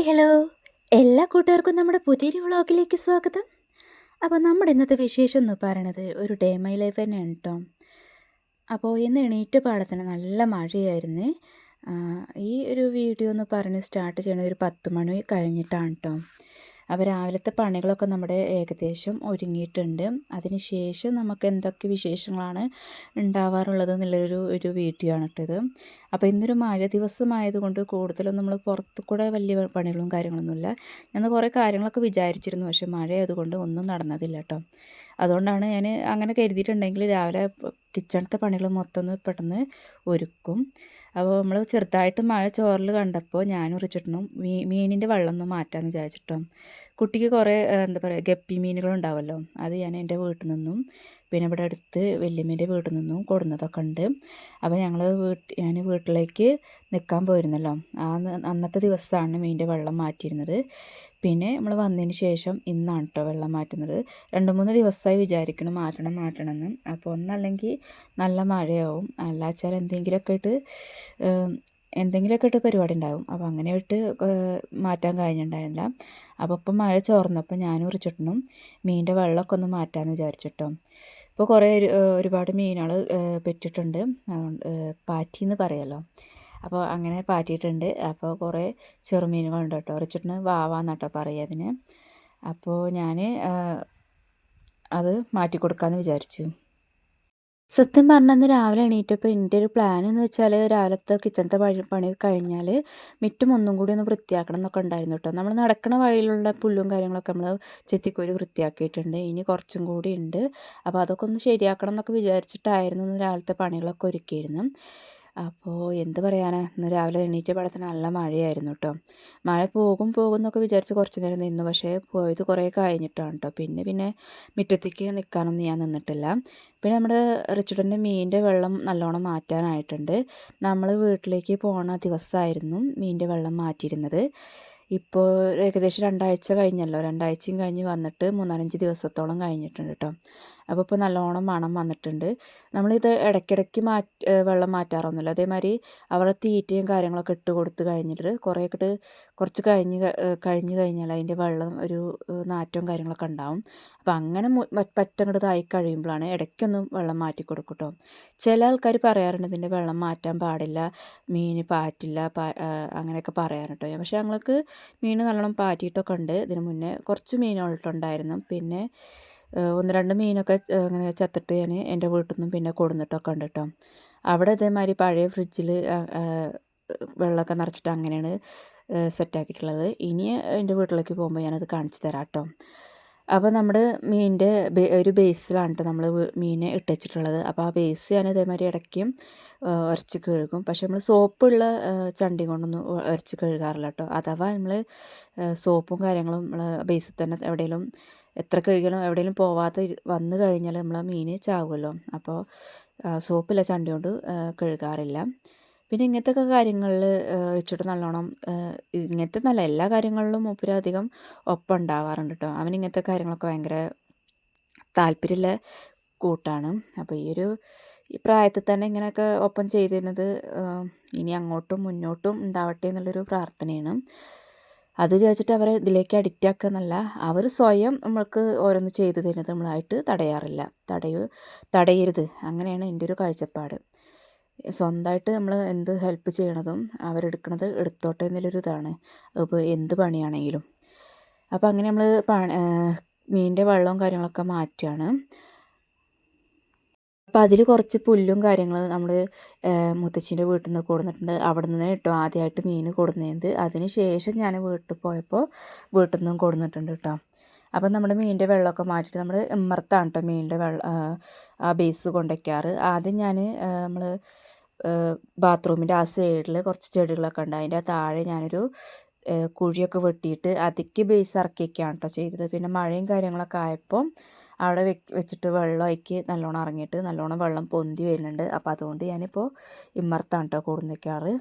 Hi hello എല്ലാ കൂട്ടുകാർക്കും നമ്മുടെ പുതിയൊരു വ്ളോഗിലേക്ക് സ്വാഗതം. അപ്പോൾ നമ്മുടെ ഇന്നത്തെ വിശേഷം എന്ന് പറയണത് ഒരു ഡേ മൈ ലൈഫ് തന്നെയാണ് കേട്ടോ. അപ്പോൾ ഇന്ന് എണീറ്റ പാടെ തന്നെ നല്ല മഴയായിരുന്നു. ഈ ഒരു വീഡിയോ എന്ന് പറഞ്ഞ് സ്റ്റാർട്ട് ചെയ്യണത് ഒരു 10 മണി കഴിഞ്ഞിട്ടാണ് കേട്ടോ. അപ്പോൾ രാവിലത്തെ പണികളൊക്കെ നമ്മുടെ ഏകദേശം ഒരുങ്ങിയിട്ടുണ്ട്. അതിന് ശേഷം നമുക്ക് എന്തൊക്കെ വിശേഷങ്ങളാണ് ഉണ്ടാവാറുള്ളത് എന്നുള്ളൊരു വീഡിയോ ആണ് കേട്ടോ ഇത്. അപ്പോൾ ഇന്നൊരു മഴ ദിവസമായതുകൊണ്ട് കൂടുതലും നമ്മൾ പുറത്ത് കൂടെ വലിയ പണികളും കാര്യങ്ങളൊന്നുമില്ല. ഞാൻ കുറേ കാര്യങ്ങളൊക്കെ വിചാരിച്ചിരുന്നു, പക്ഷേ മഴയായതുകൊണ്ട് ഒന്നും നടന്നതില്ല കേട്ടോ. അതുകൊണ്ടാണ് ഞാൻ അങ്ങനെ കരുതിയിട്ടുണ്ടെങ്കിൽ രാവിലെ കിച്ചണത്തെ പണികൾ മൊത്തം ഒന്ന് പെട്ടെന്ന് ഒരുക്കും. അപ്പോൾ നമ്മൾ ചെറുതായിട്ട് മഴ ചോറൽ കണ്ടപ്പോൾ ഞാനും റിച്ചിട്ടനും മീനിൻ്റെ വെള്ളം ഒന്ന് മാറ്റാമെന്ന് വിചാരിച്ചിട്ടോ. കുട്ടിക്ക് കുറേ എന്താ പറയുക ഗപ്പി മീനുകളുണ്ടാവുമല്ലോ, അത് ഞാൻ എൻ്റെ വീട്ടിൽ നിന്നും പിന്നെ ഇവിടെ അടുത്ത് വല്യമ്മേൻ്റെ വീട്ടിൽ നിന്നും കൊടുന്നതൊക്കെ ഉണ്ട്. അപ്പോൾ ഞാൻ വീട്ടിലേക്ക് നിൽക്കാൻ പോയിരുന്നല്ലോ, അന്നത്തെ ദിവസമാണ് മീനിൻ്റെ വെള്ളം മാറ്റിയിരുന്നത്. പിന്നെ നമ്മൾ വന്നതിന് ശേഷം ഇന്നാണ് കേട്ടോ വെള്ളം മാറ്റുന്നത്. 2-3 ദിവസമായി വിചാരിക്കണം മാറ്റണമെന്ന്. അപ്പോൾ ഒന്നല്ലെങ്കിൽ നല്ല മഴയാവും, അല്ലാച്ചാൽ എന്തെങ്കിലുമൊക്കെ ഇട്ട് പരിപാടി ഉണ്ടാവും. അപ്പോൾ അങ്ങനെ ഇട്ട് മാറ്റാൻ കഴിഞ്ഞിട്ടുണ്ടായിരുന്നില്ല. അപ്പോൾ ഇപ്പം മഴ ചോർന്നപ്പോൾ ഞാനും ഉറിച്ചിട്ടനും മീനിൻ്റെ വെള്ളമൊക്കെ ഒന്ന് മാറ്റാമെന്ന് വിചാരിച്ചിട്ടോ. ഇപ്പോൾ ഒരുപാട് മീനുകൾ പെറ്റിട്ടുണ്ട്, അതുകൊണ്ട് പാറ്റിയെന്ന് പറയുമല്ലോ. അപ്പോൾ അങ്ങനെ പാറ്റിയിട്ടുണ്ട്. അപ്പോൾ കുറേ ചെറുമീനുകളുണ്ട് കേട്ടോ. ഉറിച്ചിട്ടിന് വാവാന്നാട്ടോ പറയുക അതിന്. അപ്പോൾ ഞാൻ അത് മാറ്റി കൊടുക്കാമെന്ന് വിചാരിച്ചു. സത്യം പറഞ്ഞാൽ രാവിലെ എണീറ്റപ്പോൾ എൻ്റെ ഒരു പ്ലാൻ എന്ന് വെച്ചാൽ രാവിലത്തെ കിച്ചണത്തെ പണി കഴിഞ്ഞാൽ മുറ്റം ഒന്നും കൂടി ഒന്ന് വൃത്തിയാക്കണം എന്നൊക്കെ ഉണ്ടായിരുന്നു കേട്ടോ. നമ്മൾ നടക്കുന്ന വഴിയിലുള്ള പുല്ലും കാര്യങ്ങളൊക്കെ നമ്മൾ ചെത്തിക്കോരി വൃത്തിയാക്കിയിട്ടുണ്ട്. ഇനി കുറച്ചും കൂടി ഉണ്ട്. അപ്പോൾ അതൊക്കെ ഒന്ന് ശരിയാക്കണം എന്നൊക്കെ വിചാരിച്ചിട്ടായിരുന്നു ഇന്ന് രാവിലത്തെ പണികളൊക്കെ ഒരുക്കിയിരുന്നു. അപ്പോൾ എന്ത് പറയാനാ, ഇന്ന് രാവിലെ എണീറ്റ പാടത്തിന് നല്ല മഴയായിരുന്നു കേട്ടോ. മഴ പോകും എന്നൊക്കെ വിചാരിച്ച് കുറച്ച് നേരം നിന്നു, പക്ഷേ പോയത് കുറേ കഴിഞ്ഞിട്ടാണ് കേട്ടോ. പിന്നെ മുറ്റത്തേക്ക് നിൽക്കാനൊന്നും ഞാൻ നിന്നിട്ടില്ല. പിന്നെ നമ്മുടെ റിച്ചുട്ടൻ്റെ മീനിൻ്റെ വെള്ളം നല്ലോണം മാറ്റാനായിട്ടുണ്ട്. നമ്മൾ വീട്ടിലേക്ക് പോണ ദിവസമായിരുന്നു മീനിൻ്റെ വെള്ളം മാറ്റിയിരുന്നത്. ഇപ്പോൾ ഏകദേശം 2 ആഴ്ച കഴിഞ്ഞല്ലോ. 2 ആഴ്ചയും കഴിഞ്ഞ് വന്നിട്ട് 3-4 ദിവസത്തോളം കഴിഞ്ഞിട്ടുണ്ട് കേട്ടോ. അപ്പോൾ ഇപ്പോൾ നല്ലോണം മണം വന്നിട്ടുണ്ട്. നമ്മളിത് ഇടയ്ക്കിടയ്ക്ക് വെള്ളം മാറ്റാറൊന്നുമില്ല. അതേമാതിരി അവരുടെ തീറ്റയും കാര്യങ്ങളൊക്കെ ഇട്ട് കൊടുത്ത് കഴിഞ്ഞിട്ട് കുറച്ച് കഴിഞ്ഞ് കഴിഞ്ഞാൽ അതിൻ്റെ വെള്ളം ഒരു നാറ്റവും കാര്യങ്ങളൊക്കെ ഉണ്ടാവും. അപ്പോൾ അങ്ങനെ പറ്റങ്ങോട്ടായി കഴിയുമ്പോഴാണ് ഇടയ്ക്കൊന്നും വെള്ളം മാറ്റി കൊടുക്കും കേട്ടോ. ചില ആൾക്കാർ പറയാറുണ്ട് ഇതിൻ്റെ വെള്ളം മാറ്റാൻ പാടില്ല, മീൻ പാറ്റില്ല, അങ്ങനെയൊക്കെ പറയാറുണ്ട് കേട്ടോ. പക്ഷേ ഞങ്ങൾക്ക് മീൻ നല്ലോണം പാറ്റിയിട്ടൊക്കെ ഉണ്ട്. ഇതിന് മുന്നേ കുറച്ച് മീനുകളുണ്ടായിരുന്നു. പിന്നെ 1-2 മീനൊക്കെ അങ്ങനെ ചത്തിട്ട് ഞാൻ എൻ്റെ വീട്ടിൽ നിന്നും പിന്നെ കൊടുന്നിട്ടൊക്കെ ഉണ്ട് കേട്ടോ. അവിടെ ഇതേമാതിരി പഴയ ഫ്രിഡ്ജിൽ വെള്ളമൊക്കെ നിറച്ചിട്ട് അങ്ങനെയാണ് സെറ്റാക്കിയിട്ടുള്ളത്. ഇനി എൻ്റെ വീട്ടിലേക്ക് പോകുമ്പോൾ ഞാനത് കാണിച്ചു തരാം കേട്ടോ. അപ്പോൾ നമ്മുടെ മീനിൻ്റെ ഒരു ബേസിലാണ് കേട്ടോ നമ്മൾ മീനെ ഇട്ട് വെച്ചിട്ടുള്ളത്. അപ്പോൾ ആ ബേസ് ഞാൻ ഇതേമാതിരി ഇടയ്ക്കും ഉരച്ച് കഴുകും. പക്ഷേ നമ്മൾ സോപ്പുള്ള ചണ്ടി കൊണ്ടൊന്നും ഉരച്ച് കഴുകാറില്ല കേട്ടോ. അഥവാ നമ്മൾ സോപ്പും കാര്യങ്ങളും നമ്മൾ ബേസിൽ തന്നെ എവിടെയെങ്കിലും എത്ര കഴുകണം എവിടെയെങ്കിലും വന്നു കഴിഞ്ഞാൽ നമ്മൾ ആ മീൻ ചാവുമല്ലോ. അപ്പോൾ സോപ്പില്ല ചണ്ടി കൊണ്ട് കഴുകാറില്ല. പിന്നെ ഇങ്ങനത്തെ കാര്യങ്ങളിൽ റിച്ചുട്ട് നല്ലോണം ഇങ്ങനത്തെ നല്ല എല്ലാ കാര്യങ്ങളിലും മൂപ്പര് അധികം ഒപ്പം ഉണ്ടാവാറുണ്ട് കേട്ടോ. അവൻ ഇങ്ങനത്തെ കാര്യങ്ങളൊക്കെ ഭയങ്കര താല്പര്യമുള്ള കൂട്ടാണ്. അപ്പോൾ ഈ പ്രായത്തിൽ തന്നെ ഇങ്ങനെയൊക്കെ ഒപ്പം ചെയ്തിരുന്നത് ഇനി അങ്ങോട്ടും മുന്നോട്ടും ഉണ്ടാവട്ടെ എന്നുള്ളൊരു പ്രാർത്ഥനയാണ്. അത് വിചാരിച്ചിട്ട് അവരെ ഇതിലേക്ക് അഡിക്റ്റ് ആക്കുക എന്നല്ല, അവർ സ്വയം നമ്മൾക്ക് ഓരോന്ന് ചെയ്തു തരുന്നത് നമ്മളായിട്ട് തടയാറില്ല. തടയരുത്, അങ്ങനെയാണ് എൻ്റെ ഒരു കാഴ്ചപ്പാട്. സ്വന്തമായിട്ട് നമ്മൾ എന്ത് ഹെൽപ്പ് ചെയ്യണതും അവരെടുക്കണത് എടുത്തോട്ടെ എന്നുള്ളൊരു ഇതാണ്. ഇപ്പോൾ എന്ത് പണിയാണെങ്കിലും. അപ്പോൾ അങ്ങനെ നമ്മൾ മീനിൻ്റെ വെള്ളവും കാര്യങ്ങളൊക്കെ മാറ്റുകയാണ്. അപ്പോൾ അതിൽ കുറച്ച് പുല്ലും കാര്യങ്ങളും നമ്മൾ മുത്തച്ഛൻ്റെ വീട്ടിൽ നിന്ന് കൊടുന്നിട്ടുണ്ട്. അവിടെ നിന്ന് കേട്ടോ ആദ്യമായിട്ട് മീൻ കൊടുന്നത്. അതിന് ശേഷം ഞാൻ വീട്ടിൽ പോയപ്പോൾ വീട്ടിൽ നിന്നും കൊടുന്നിട്ടുണ്ട് കേട്ടോ. അപ്പം നമ്മുടെ മീനിൻ്റെ വെള്ളമൊക്കെ മാറ്റിയിട്ട് നമ്മൾ ഇമ്മർത്താണ് കേട്ടോ മീനിൻ്റെ ആ ബേസ് കൊണ്ടുവയ്ക്കാറ്. ആദ്യം ഞാൻ നമ്മൾ ബാത്റൂമിൻ്റെ ആ സൈഡിൽ കുറച്ച് ചെടികളൊക്കെ ഉണ്ട്. അതിൻ്റെ താഴെ ഞാനൊരു കുഴിയൊക്കെ വെട്ടിയിട്ട് അതിക്ക് ബേസ് ഇറക്കി വയ്ക്കുകയാണ് കേട്ടോ ചെയ്തത്. പിന്നെ മഴയും കാര്യങ്ങളൊക്കെ ആയപ്പോൾ അവിടെ വെച്ചിട്ട് വെള്ളം അതിക്ക് നല്ലോണം ഇറങ്ങിയിട്ട് നല്ലോണം വെള്ളം പൊന്തി വരുന്നുണ്ട്. അപ്പോൾ അതുകൊണ്ട് ഞാനിപ്പോൾ ഇമ്മർത്താണ് കേട്ടോ കൊടുന്ന് വയ്ക്കാറ്.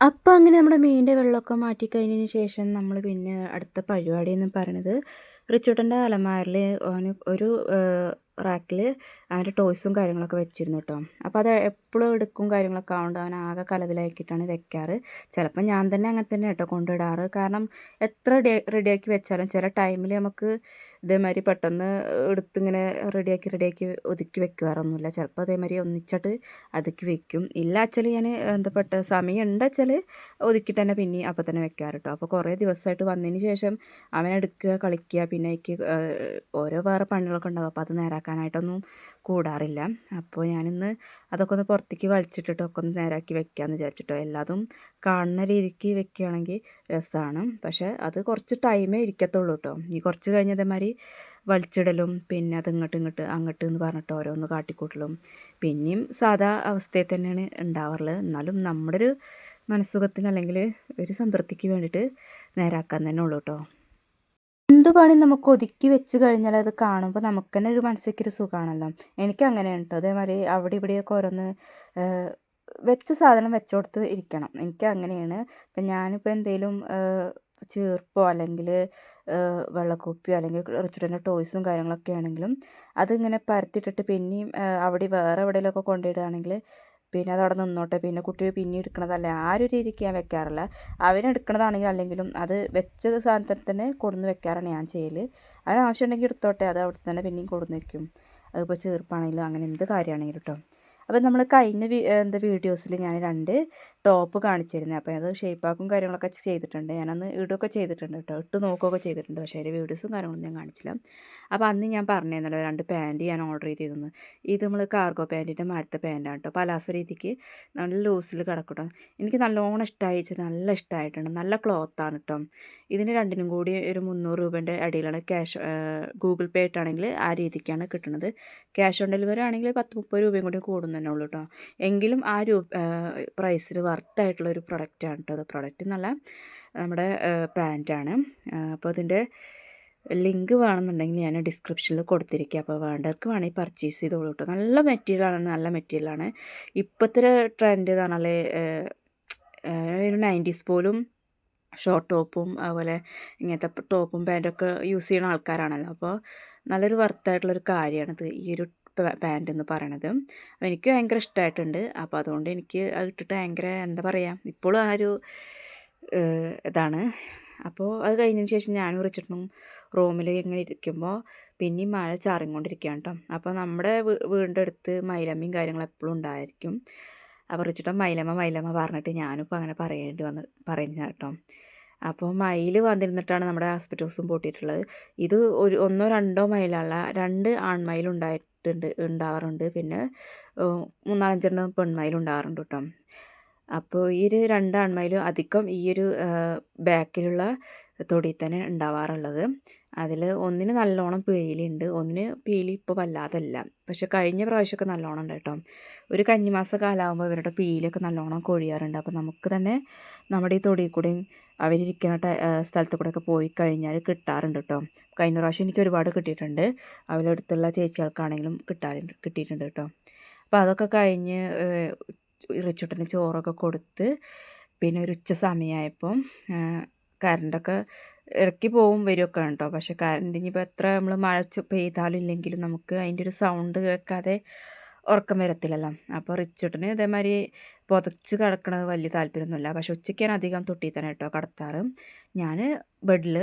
അപ്പോൾ അങ്ങനെ നമ്മുടെ മീനിൻ്റെ വെള്ളമൊക്കെ മാറ്റി കഴിഞ്ഞതിന് ശേഷം നമ്മൾ പിന്നെ അടുത്ത പരിപാടി എന്ന് പറയണത് റിച്ചൂട്ടൻ്റെ അലമാരിൽ അവന് ഒരു റാക്കിൽ അവൻ്റെ ടോയ്സും കാര്യങ്ങളൊക്കെ വെച്ചിരുന്നു കേട്ടോ. അപ്പോൾ അത് എപ്പോഴും എടുക്കും കാര്യങ്ങളൊക്കെ ആവുകൊണ്ട് അവൻ ആകെ കലവിലാക്കിയിട്ടാണ് വെക്കാറ്. ചിലപ്പോൾ ഞാൻ തന്നെ അങ്ങനെ തന്നെ കേട്ടോ കൊണ്ടിടാറ്. കാരണം എത്ര റെഡിയാക്കി വെച്ചാലും ചില ടൈമിൽ നമുക്ക് ഇതേമാതിരി പെട്ടെന്ന് എടുത്തിങ്ങനെ റെഡിയാക്കി ഒതുക്കി വെക്കാറൊന്നുമില്ല. ചിലപ്പോൾ അതേമാതിരി ഒന്നിച്ചിട്ട് അതുക്കി വെക്കും. ഇല്ല വെച്ചാൽ ഞാൻ എന്താ സമയം ഉണ്ട് വെച്ചാൽ ഒതുക്കിയിട്ട് തന്നെ പിന്നെ അപ്പം തന്നെ വെക്കാറ് കേട്ടോ. അപ്പോൾ കുറേ ദിവസമായിട്ട് വന്നതിന് ശേഷം അവനെടുക്കുക കളിക്കുക പിന്നെ എനിക്ക് ഓരോ വേറെ പണികളൊക്കെ ഉണ്ടാകും. അപ്പോൾ അത് നേരാക്കാനായിട്ടൊന്നും കൂടാറില്ല. അപ്പോൾ ഞാനിന്ന് അതൊക്കെ ഒന്ന് പുറത്തേക്ക് വലിച്ചിട്ടിട്ട് ഒക്കെ ഒന്ന് നേരാക്കി വെക്കാമെന്ന് വിചാരിച്ചിട്ടോ. എല്ലാതും കാണുന്ന രീതിക്ക് വെക്കുകയാണെങ്കിൽ രസമാണ്. പക്ഷേ അത് കുറച്ച് ടൈമേ ഇരിക്കത്തുള്ളൂ കേട്ടോ. ഈ കുറച്ച് കഴിഞ്ഞ അതേമാതിരി വലിച്ചിടലും പിന്നെ അത് അങ്ങോട്ട് എന്ന് പറഞ്ഞിട്ട് ഓരോന്ന് കാട്ടിക്കൂട്ടലും പിന്നെയും സാധാ അവസ്ഥയിൽ തന്നെയാണ് ഉണ്ടാവാറുള്ളത്. എന്നാലും നമ്മുടെ ഒരു മനസ്സുഖത്തിന് അല്ലെങ്കിൽ ഒരു സംതൃപ്തിക്ക് വേണ്ടിയിട്ട് നേരാക്കാൻ തന്നെ ഉള്ളൂ കേട്ടോ. എന്ത് പണി നമുക്ക് ഒതുക്കി വെച്ച് കഴിഞ്ഞാൽ അത് കാണുമ്പോൾ നമുക്ക് തന്നെ ഒരു മനസ്സിലേക്കൊരു സുഖമാണല്ലോ. എനിക്ക് അങ്ങനെയാണ് കേട്ടോ. അതേമാതിരി അവിടെ ഇവിടെയൊക്കെ ഓരോന്ന് വെച്ച സാധനം വെച്ചോടത്ത് ഇരിക്കണം. എനിക്ക് അങ്ങനെയാണ്. ഇപ്പം ഞാനിപ്പോൾ എന്തെങ്കിലും ചീർപ്പോ അല്ലെങ്കിൽ വെള്ളക്കുപ്പിയോ അല്ലെങ്കിൽ റിച്ചുട്ടൻ്റെ ടോയ്സും കാര്യങ്ങളൊക്കെ ആണെങ്കിലും അതിങ്ങനെ പരത്തിയിട്ടിട്ട് പിന്നെയും അവിടെ വേറെ എവിടെയെങ്കിലുമൊക്കെ കൊണ്ടിടുകയാണെങ്കിൽ പിന്നെ അതവിടെ നിന്നോട്ടെ, പിന്നെ കുട്ടി പിന്നെ എടുക്കണതല്ലേ ആ ഒരു രീതിക്ക് ഞാൻ വെക്കാറില്ല. അവനെടുക്കണതാണെങ്കിൽ അല്ലെങ്കിലും അത് വെച്ചത് സാധനത്തിൽ തന്നെ കൊടുന്ന് വെക്കാറാണ് ഞാൻ ചെയ്യൽ. അവന് ആവശ്യമുണ്ടെങ്കിൽ എടുത്തോട്ടെ, അത് അവിടെ തന്നെ പിന്നെയും കൊടുന്ന് വെക്കും. അതിപ്പോൾ ചെറുപ്പാണെങ്കിലും അങ്ങനെ എന്ത് കാര്യമാണെങ്കിലും കേട്ടോ. അപ്പോൾ നമ്മൾ കഴിഞ്ഞ വീഡിയോസിൽ ഞാൻ 2 ടോപ്പ് കാണിച്ചിരുന്നത്. അപ്പോൾ അത് ഷേപ്പാക്കും കാര്യങ്ങളൊക്കെ ചെയ്തിട്ടുണ്ട്. ഞാനന്ന് ഇടുകയൊക്കെ ചെയ്തിട്ടുണ്ട് കേട്ടോ. ഇട്ട് നോക്കുകയൊക്കെ ചെയ്തിട്ടുണ്ട്. പക്ഷേ അതിൻ്റെ വീഡിയോസും കാര്യങ്ങളൊന്നും ഞാൻ കാണിച്ചില്ല. അപ്പോൾ അന്ന് ഞാൻ പറഞ്ഞിരുന്നല്ലോ 2 പാൻറ്റ് ഞാൻ ഓർഡർ ചെയ്തിരുന്നു. ഇത് നമ്മൾ കാർഗോ പാൻറ്റിൻ്റെ മാരത്തെ പാൻറ്റാണ് കേട്ടോ. പലാസ രീതിക്ക് നല്ല ലൂസിൽ കിടക്കും കേട്ടോ. എനിക്ക് നല്ലോണം ഇഷ്ടമായി, നല്ല ഇഷ്ടമായിട്ടുണ്ട്. നല്ല ക്ലോത്താണ് കേട്ടോ. ഇതിന് രണ്ടിനും കൂടി ഒരു 300 രൂപേൻ്റെ അടിയിലാണ് ക്യാഷ് ഗൂഗിൾ പേ ആയിട്ടാണെങ്കിൽ ആ രീതിക്കാണ് കിട്ടുന്നത്. ക്യാഷ് ഓൺ ഡെലിവറി ആണെങ്കിൽ 10-30 രൂപയും കൂടി കൂടും തന്നെ ഉള്ളൂ കേട്ടോ. എങ്കിലും ആ പ്രൈസിൽ വർത്തായിട്ടുള്ള ഒരു പ്രൊഡക്റ്റാണ് കേട്ടോ. അത് പ്രൊഡക്റ്റ് എന്നല്ല, നമ്മുടെ പാൻറ്റാണ്. അപ്പോൾ അതിൻ്റെ ലിങ്ക് വേണമെന്നുണ്ടെങ്കിൽ ഞാൻ ഡിസ്ക്രിപ്ഷനിൽ കൊടുത്തിരിക്കുക. അപ്പോൾ വേണ്ടവർക്ക് വേണമെങ്കിൽ പർച്ചേസ് ചെയ്തോളൂ കേട്ടോ. നല്ല മെറ്റീരിയലാണ്. ഇപ്പോഴത്തെ ട്രെൻഡ് എന്ന് പറഞ്ഞാൽ ഒരു 90s പോലും ഷോർട്ട് ടോപ്പും അതുപോലെ ഇങ്ങനത്തെ ടോപ്പും പാൻറ്റൊക്കെ യൂസ് ചെയ്യുന്ന ആൾക്കാരാണല്ലോ. അപ്പോൾ നല്ലൊരു വർത്തായിട്ടുള്ളൊരു കാര്യമാണിത് ഈ ഒരു പാൻറ്റ് എന്ന് പറയണത്. അപ്പോൾ എനിക്ക് ഭയങ്കര ഇഷ്ടമായിട്ടുണ്ട്. അപ്പോൾ അതുകൊണ്ട് എനിക്ക് അത് ഇട്ടിട്ട് ഭയങ്കര എന്താ പറയുക, ഇപ്പോഴും ആ ഒരു ഇതാണ്. അപ്പോൾ അത് കഴിഞ്ഞതിന് ശേഷം ഞാനും റിച്ചിട്ടും റൂമിൽ ഇങ്ങനെ ഇരിക്കുമ്പോൾ പിന്നെയും മഴ ചാറിക്കൊണ്ടിരിക്കുകയാണ് കേട്ടോ. അപ്പോൾ നമ്മുടെ വീടിൻ്റെ അടുത്ത് മൈലമ്മയും കാര്യങ്ങളും എപ്പോഴും ഉണ്ടായിരിക്കും. അപ്പോൾ റിച്ചിട്ടും മൈലമ്മ പറഞ്ഞിട്ട് ഞാനിപ്പോൾ അങ്ങനെ പറയുന്ന കേട്ടോ. അപ്പോൾ മയിൽ വന്നിരുന്നിട്ടാണ് നമ്മുടെ ഹോസ്പിറ്റൽസും പൂട്ടിയിട്ടുള്ളത്. ഇത് 1-2 മൈലല്ല, 2 ആൺമയിൽ ഉണ്ടാവാറുണ്ട്. പിന്നെ 3-4 പെൺമയിൽ ഉണ്ടാവാറുണ്ട് കേട്ടോ. അപ്പോൾ ഈ ഒരു 2 ആൺമയിലും അധികം ഈ ഒരു ബാക്കിലുള്ള തൊടിയിൽ തന്നെ ഉണ്ടാവാറുള്ളത്. അതിൽ ഒന്നിന് നല്ലോണം പീലിയുണ്ട്, ഒന്നിന് പീലി ഇപ്പോൾ വല്ലാതല്ല. പക്ഷെ കഴിഞ്ഞ പ്രാവശ്യമൊക്കെ നല്ലോണം ഉണ്ട് കേട്ടോ. ഒരു കന്നിമാസ കാലമാകുമ്പോൾ ഇവരുടെ പീലിയൊക്കെ നല്ലോണം കൊഴിയാറുണ്ട്. അപ്പോൾ നമുക്ക് തന്നെ നമ്മുടെ ഈ തൊടിയിൽ കൂടെയും അവരിയ്ക്കുന്ന സ്ഥലത്ത് കൂടെയൊക്കെ പോയി കഴിഞ്ഞാൽ കിട്ടാറുണ്ട് കേട്ടോ. കഴിഞ്ഞ പ്രാവശ്യം എനിക്ക് ഒരുപാട് കിട്ടിയിട്ടുണ്ട്. അവരടുത്തുള്ള ചേച്ചികൾക്കാണെങ്കിലും കിട്ടിയിട്ടുണ്ട് കേട്ടോ. അപ്പോൾ അതൊക്കെ കഴിഞ്ഞ് റിച്ചുട്ടന് ചോറൊക്കെ കൊടുത്ത് പിന്നെ ഒരു ഉച്ച സമയമായപ്പം കറണ്ടൊക്കെ ഇടയ്ക്ക് പോവും വരുമൊക്കെ കേട്ടോ. പക്ഷേ കറണ്ട് ഇനിയിപ്പോൾ എത്ര നമ്മൾ മഴ പെയ്താലും ഇല്ലെങ്കിലും നമുക്ക് അതിൻ്റെ ഒരു സൗണ്ട് കേൾക്കാതെ ഉറക്കം വരത്തില്ലല്ലോ. അപ്പോൾ റിച്ചുട്ടന് ഇതേമാതിരി പുതച്ച് കിടക്കണത് വലിയ താല്പര്യമൊന്നുമില്ല. പക്ഷേ ഉച്ചയ്ക്ക് ഞാൻ അധികം തൊട്ടിയിൽ തന്നെ കേട്ടോ കിടത്താറ്. ഞാൻ ബെഡിൽ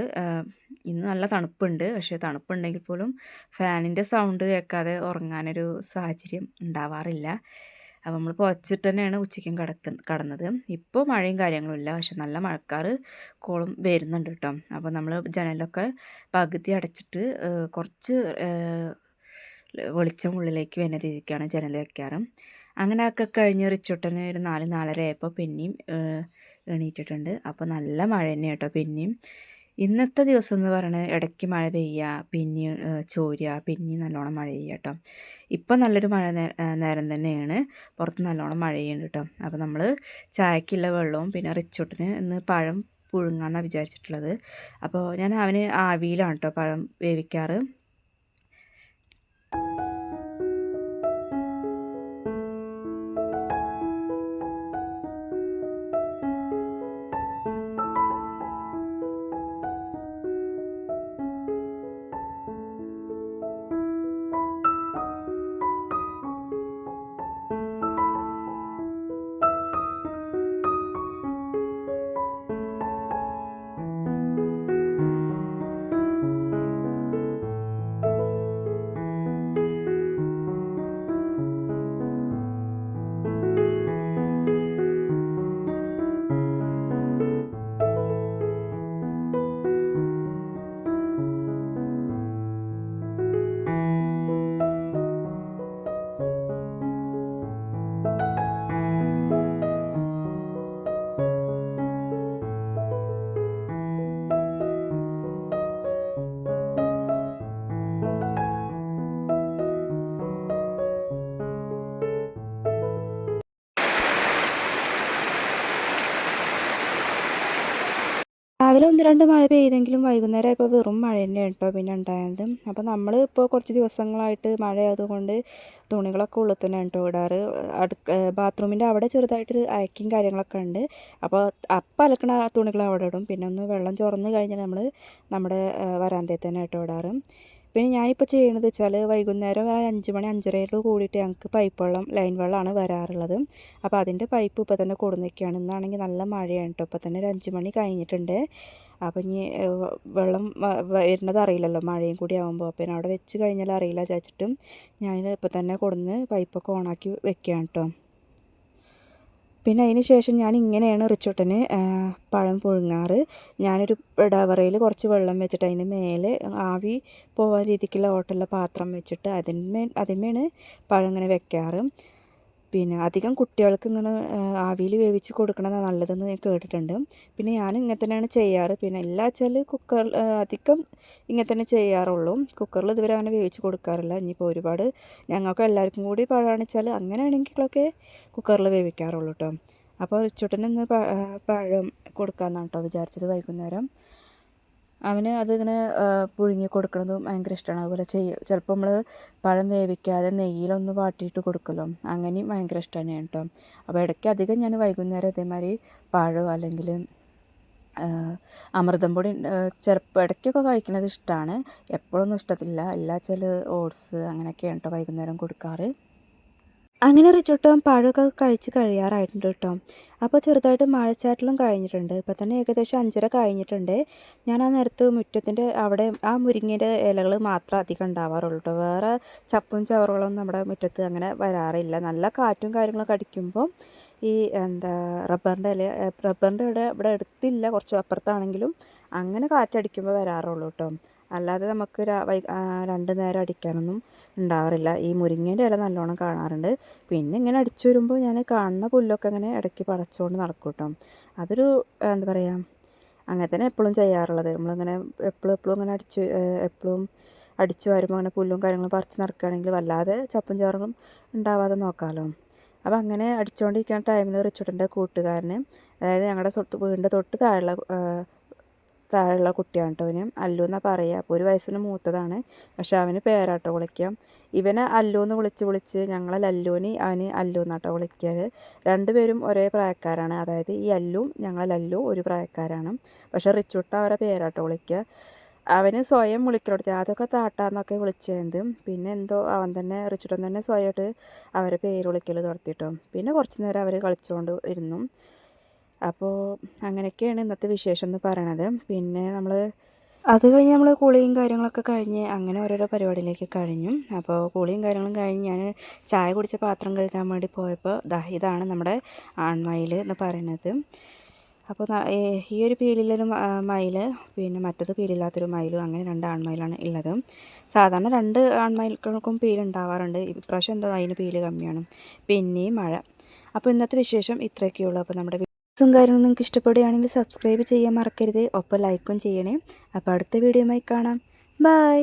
ഇന്ന് നല്ല തണുപ്പുണ്ട്. പക്ഷേ തണുപ്പുണ്ടെങ്കിൽ പോലും ഫാനിൻ്റെ സൗണ്ട് കേൾക്കാതെ ഉറങ്ങാനൊരു സാഹചര്യം ഉണ്ടാവാറില്ല. അപ്പോൾ നമ്മൾ പുതച്ചിട്ട് തന്നെയാണ് ഉച്ചയ്ക്കും കടന്നത്. ഇപ്പോൾ മഴയും കാര്യങ്ങളും ഇല്ല. പക്ഷെ നല്ല മഴക്കാറ് കോളും വരുന്നുണ്ട് കേട്ടോ. അപ്പോൾ നമ്മൾ ജനലൊക്കെ പകുതി അടച്ചിട്ട് കുറച്ച് വെളിച്ചം ഉള്ളിലേക്ക് വരുന്ന രീതിക്കാണ് ജനൽ വയ്ക്കാറ്. അങ്ങനെയൊക്കെ കഴിഞ്ഞ് റിച്ചുട്ടന് ഒരു 4-4:30 ആയപ്പോൾ പിന്നെയും എണീറ്റിട്ടുണ്ട്. അപ്പോൾ നല്ല മഴ തന്നെ കേട്ടോ. പിന്നെയും ഇന്നത്തെ ദിവസം എന്ന് പറയുന്നത് ഇടയ്ക്ക് മഴ പെയ്യുക, പിന്നെയും ചോരുക, പിന്നെയും നല്ലോണം മഴ പെയ്യുക കേട്ടോ. ഇപ്പം നല്ലൊരു മഴ നേരം തന്നെയാണ്. പുറത്ത് നല്ലോണം മഴ ചെയ്യുന്നുണ്ട് കേട്ടോ. അപ്പോൾ നമ്മൾ ചായക്കുള്ള വെള്ളവും പിന്നെ റിച്ചുട്ടന് ഇന്ന് പഴം പുഴുങ്ങാമെന്നാണ് വിചാരിച്ചിട്ടുള്ളത്. അപ്പോൾ ഞാൻ അവന് ആവിയിലാണ് കേട്ടോ പഴം വേവിക്കാറ്. രാവിലെ 1-2 മഴ പെയ്തെങ്കിലും വൈകുന്നേരം ഇപ്പോൾ വെറും മഴ തന്നെയാണ് കേട്ടോ പിന്നെ ഉണ്ടായത്. അപ്പോൾ നമ്മൾ ഇപ്പോൾ കുറച്ച് ദിവസങ്ങളായിട്ട് മഴയായതുകൊണ്ട് തുണികളൊക്കെ ഉള്ളിൽ തന്നെയാണ് കേട്ടോ ഇടാറ്. ബാത്റൂമിൻ്റെ അവിടെ ചെറുതായിട്ടൊരു അയക്കും കാര്യങ്ങളൊക്കെ ഉണ്ട്. അപ്പോൾ അപ്പം അലക്കണ തുണികൾ അവിടെ ഇടും. പിന്നെ ഒന്ന് വെള്ളം ചോർന്ന് കഴിഞ്ഞാൽ നമ്മൾ നമ്മുടെ വരാന്തയിൽ തന്നെ കേട്ടോ ഇടാറ്. പിന്നെ ഞാനിപ്പോൾ ചെയ്യണത് വെച്ചാൽ വൈകുന്നേരം 5 മണി 5:30 കൂടിയിട്ട് ഞങ്ങൾക്ക് പൈപ്പ് വെള്ളം ലൈൻ വെള്ളമാണ് വരാറുള്ളത്. അപ്പോൾ അതിൻ്റെ പൈപ്പ് ഇപ്പോൾ തന്നെ കൊടുന്നിരിക്കുകയാണ്. ഇന്നാണെങ്കിൽ നല്ല മഴയാണ് കേട്ടോ. ഇപ്പോൾ തന്നെ ഒരു 5 മണി കഴിഞ്ഞിട്ടുണ്ട്. അപ്പോൾ ഇനി വെള്ളം വരുന്നത് അറിയില്ലല്ലോ മഴയും കൂടി ആകുമ്പോൾ. അപ്പോൾ അവിടെ വെച്ച് കഴിഞ്ഞാൽ അറിയില്ല വിചാരിച്ചിട്ടും ഞാൻ ഇപ്പോൾ തന്നെ കൊടുന്ന് പൈപ്പൊക്കെ ഓണാക്കി വെക്കുകയാണ് കേട്ടോ. പിന്നെ അതിന് ശേഷം ഞാൻ ഇങ്ങനെയാണ് റിച്ചോട്ടന് പഴം പുഴുങ്ങാറ്. ഞാനൊരു ഡവറയിൽ കുറച്ച് വെള്ളം വെച്ചിട്ട് അതിന് മേലെ ആവി പോകാൻ രീതിക്കുള്ള ഓട്ടമുള്ള പാത്രം വെച്ചിട്ട് അതിന്മേലാണ് പഴം ഇങ്ങനെ വെക്കാറ്. പിന്നെ അധികം കുട്ടികൾക്ക് ഇങ്ങനെ ആവിയിൽ വേവിച്ച് കൊടുക്കണതാണ് നല്ലതെന്ന് ഞാൻ കേട്ടിട്ടുണ്ട്. പിന്നെ ഞാൻ ഇങ്ങനെ തന്നെയാണ് ചെയ്യാറ്. പിന്നെ എല്ലാ വെച്ചാൽ അധികം ഇങ്ങനെ തന്നെ ചെയ്യാറുള്ളൂ. കുക്കറിൽ ഇതുവരെ അങ്ങനെ വേവിച്ച് കൊടുക്കാറില്ല. ഇനിയിപ്പോൾ ഒരുപാട് ഞങ്ങൾക്ക് എല്ലാവർക്കും കൂടി പഴമാണെന്ന് വെച്ചാൽ അങ്ങനെയാണെങ്കിലൊക്കെ കുക്കറിൽ വേവിക്കാറുള്ളൂ കേട്ടോ. അപ്പോൾ റിച്ചൂട്ടന് പഴം കൊടുക്കാമെന്നാണ് കേട്ടോ വിചാരിച്ചത് വൈകുന്നേരം. അവന് അതിങ്ങനെ പുഴുങ്ങി കൊടുക്കുന്നതും ഭയങ്കര ഇഷ്ടമാണ്. അതുപോലെ ചിലപ്പോൾ നമ്മൾ പഴം വേവിക്കാതെ നെയ്യിലൊന്ന് വാട്ടിയിട്ട് കൊടുക്കുമല്ലോ, അങ്ങനെയും ഭയങ്കര ഇഷ്ടം തന്നെയാണ് കേട്ടോ. അപ്പോൾ ഇടയ്ക്ക് അധികം ഞാൻ വൈകുന്നേരം ഇതേമാതിരി പഴം അല്ലെങ്കിൽ അമൃതം പൊടി ചിലപ്പോൾ ഇടയ്ക്കൊക്കെ കഴിക്കുന്നത് ഇഷ്ടമാണ്. എപ്പോഴൊന്നും ഇഷ്ടത്തില്ല. എല്ലാ ചില ഓട്സ് അങ്ങനെയൊക്കെയാണ് കേട്ടോ വൈകുന്നേരം കൊടുക്കാറ്. അങ്ങനെ റിച്ചോട്ടും പഴമൊക്കെ കഴിച്ച് കഴിയാറായിട്ടുണ്ട് കേട്ടോ. അപ്പോൾ ചെറുതായിട്ട് മഴച്ചാറ്റലും കഴിഞ്ഞിട്ടുണ്ട്. ഇപ്പോൾ തന്നെ ഏകദേശം 5:30 കഴിഞ്ഞിട്ടുണ്ട്. ഞാൻ ആ നേരത്ത് മുറ്റത്തിൻ്റെ അവിടെ ആ മുരിങ്ങയുടെ ഇലകൾ മാത്രം അധികം ഉണ്ടാവാറുള്ളൂ കേട്ടോ. വേറെ ചപ്പും ചവറുകളൊന്നും നമ്മുടെ മുറ്റത്ത് അങ്ങനെ വരാറില്ല. നല്ല കാറ്റും കാര്യങ്ങളൊക്കെ അടിക്കുമ്പോൾ ഈ റബ്ബറിൻ്റെ ഇവിടെ അടുത്തില്ല, കുറച്ച് അപ്പുറത്താണെങ്കിലും അങ്ങനെ കാറ്റടിക്കുമ്പോൾ വരാറുള്ളൂ കേട്ടോ. അല്ലാതെ നമുക്ക് 2 നേരം അടിക്കാനൊന്നും ഉണ്ടാവാറില്ല. ഈ മുരിങ്ങേൻ്റെ ഇല നല്ലോണം കാണാറുണ്ട്. പിന്നെ ഇങ്ങനെ അടിച്ചു വരുമ്പോൾ ഞാൻ കാണുന്ന പുല്ലൊക്കെ ഇങ്ങനെ ഇടയ്ക്ക് പടച്ചുകൊണ്ട് നടക്കും കേട്ടോ. അതൊരു എന്താ പറയുക, അങ്ങനെ തന്നെ എപ്പോഴും ചെയ്യാറുള്ളത്. നമ്മളിങ്ങനെ എപ്പോഴും ഇങ്ങനെ എപ്പോഴും അടിച്ചു വരുമ്പോൾ അങ്ങനെ പുല്ലും കാര്യങ്ങളും പറിച്ച് നടക്കുകയാണെങ്കിൽ വല്ലാതെ ചപ്പും ചാറും ഉണ്ടാവാതെ നോക്കാമല്ലോ. അപ്പോൾ അങ്ങനെ അടിച്ചുകൊണ്ടിരിക്കുന്ന ടൈമിൽ റിച്ചൂട്ടൻ്റെ കൂട്ടുകാരന്, അതായത് ഞങ്ങളുടെ വീടിൻ്റെ തൊട്ട് താഴെയുള്ള കുട്ടിയാണ് കേട്ടോ. അവന് അല്ലു എന്നാണ് പറയുക. അപ്പോൾ 1 വയസ്സിന് മൂത്തതാണ്. പക്ഷെ അവന് പേരാട്ടോ വിളിക്കാം. ഇവനെ അല്ലു എന്ന് വിളിച്ച് ഞങ്ങളെ ലല്ലുവിന് അവന് അല്ലു എന്നാട്ടോ വിളിക്കാറ്. 2 പേരും ഒരേ പ്രായക്കാരാണ്. അതായത് ഈ അല്ലും ഞങ്ങളെ ലല്ലു ഒരു പ്രായക്കാരാണ്. പക്ഷെ റിച്ചൂട്ട അവരെ പേരാട്ടോ വിളിക്കുക. അവന് സ്വയം വിളിക്കലോടുത്തി. അതൊക്കെ താട്ടാന്നൊക്കെ വിളിച്ചത്. പിന്നെ എന്തോ അവൻ തന്നെ റിച്ചൂട്ടൻ തന്നെ സ്വയമായിട്ട് അവരെ പേര് വിളിക്കൽ തുടർത്തിട്ടോ. പിന്നെ കുറച്ച് നേരം അവർ കളിച്ചുകൊണ്ട് ഇരുന്നു. അപ്പോൾ അങ്ങനെയൊക്കെയാണ് ഇന്നത്തെ വിശേഷം എന്ന് പറയണത്. പിന്നെ അത് കഴിഞ്ഞ് നമ്മൾ കുളിയും കാര്യങ്ങളൊക്കെ കഴിഞ്ഞ് അങ്ങനെ ഓരോരോ പരിപാടിയിലേക്ക് കഴിഞ്ഞു. അപ്പോൾ കുളിയും കാര്യങ്ങളും കഴിഞ്ഞ് ഞാൻ ചായ കുടിച്ച പാത്രം കഴുകാൻ വേണ്ടി പോയപ്പോൾ ഇതാണ് നമ്മുടെ ആൺമയിൽ എന്ന് പറയുന്നത്. അപ്പോൾ ഈ ഒരു പീലിലൊരു മയിൽ, പിന്നെ മറ്റത് പീലില്ലാത്തൊരു മയിലും, അങ്ങനെ 2 ആൺമയിലാണ് ഉള്ളത്. സാധാരണ 2 ആൺമയിൽക്കൾക്കും പീലുണ്ടാവാറുണ്ട്. ഇപ്രാവശ്യം എന്തോ അതിന് പീല് കമ്മിയാണ്. പിന്നെയും മഴ. അപ്പോൾ ഇന്നത്തെ വിശേഷം ഇത്രയൊക്കെയുള്ളൂ. അപ്പോൾ നമ്മുടെ കാര്യങ്ങളും നിങ്ങൾക്ക് ഇഷ്ടപ്പെടുകയാണെങ്കിൽ സബ്സ്ക്രൈബ് ചെയ്യാൻ മറക്കരുത്. ഒപ്പം ലൈക്കും ചെയ്യണേ. അപ്പോൾ അടുത്ത വീഡിയോയുമായി കാണാം. ബൈ.